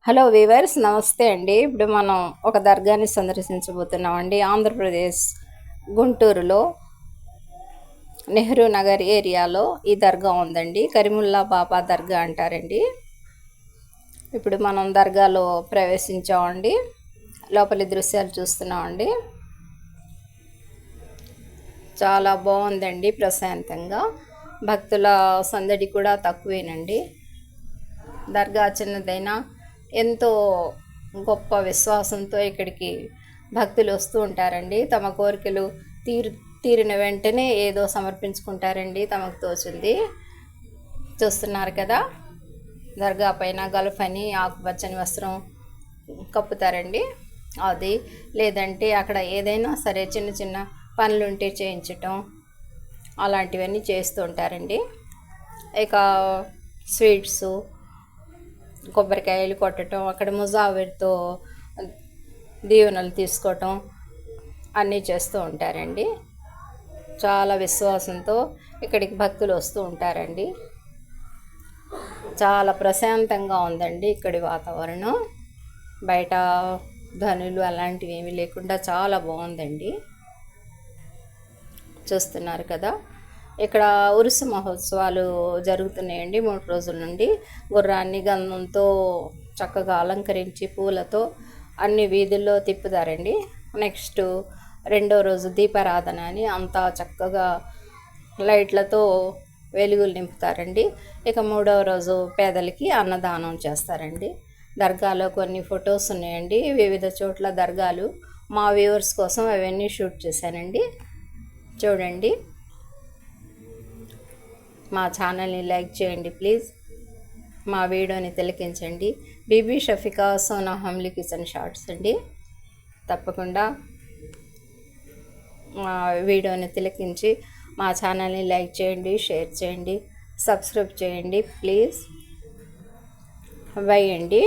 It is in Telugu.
హలో వీవర్స్, నమస్తే అండి. ఇప్పుడు మనం ఒక దర్గాని సందర్శించబోతున్నామండి. ఆంధ్రప్రదేశ్ గుంటూరులో నెహ్రూ నగర్ ఏరియాలో ఈ దర్గా ఉందండి. కరీముల్లా బాబా దర్గా అంటారండి. ఇప్పుడు మనం దర్గాలో ప్రవేశించామండి. లోపలి దృశ్యాలు చూస్తున్నామండి. చాలా బాగుందండి, ప్రశాంతంగా. భక్తుల సందడి కూడా తక్కువేనండి. దర్గా చిన్నదైనా ఎంతో గొప్ప విశ్వాసంతో ఇక్కడికి భక్తులు వస్తూ ఉంటారండి. తమ కోరికలు తీరిన వెంటనే ఏదో సమర్పించుకుంటారండి, తమకు తోచింది. చూస్తున్నారు కదా, దర్గా పైన గల్ఫ్ అని ఆకుపచ్చని వస్త్రం కప్పుతారండి. అది లేదంటే అక్కడ ఏదైనా సరే చిన్న చిన్న పనులుంటే చేయించటం, అలాంటివన్నీ చేస్తూ ఉంటారండి. ఇక స్వీట్స్, కొబ్బరికాయలు కొట్టడం, అక్కడ ముజావిర్తో దీవెనలు తీసుకోవటం అన్నీ చేస్తూ ఉంటారండి. చాలా విశ్వాసంతో ఇక్కడికి భక్తులు వస్తూ ఉంటారండి. చాలా ప్రశాంతంగా ఉందండి ఇక్కడి వాతావరణం. బయట ధ్వనులు అలాంటివి ఏమీ లేకుండా చాలా బాగుందండి. చూస్తున్నారు కదా, ఇక్కడ ఉరుసు మహోత్సవాలు జరుగుతున్నాయండి 3 రోజుల నుండి. గుర్రాన్ని గంధంతో చక్కగా అలంకరించి పూలతో అన్ని వీధుల్లో తిప్పుతారండి. నెక్స్ట్ 2వ రోజు దీపారాధన అని అంతా చక్కగా లైట్లతో వెలుగులు నింపుతారండి. ఇక 3వ రోజు పేదలకి అన్నదానం చేస్తారండి. దర్గాలో కొన్ని ఫొటోస్ ఉన్నాయండి, వివిధ చోట్ల దర్గాలు. మా వ్యూవర్స్ కోసం అవన్నీ షూట్ చేశానండి. చూడండి. మా ఛానల్ని లైక్ చేయండి ప్లీజ్. మా వీడియోని తిలకించండి. Bibi Shafika Sona homely kitchen shorts అండి. తప్పకుండా మా వీడియోని తిలకించి మా ఛానల్ని లైక్ చేయండి, షేర్ చేయండి, సబ్స్క్రైబ్ చేయండి ప్లీజ్. బై అండి.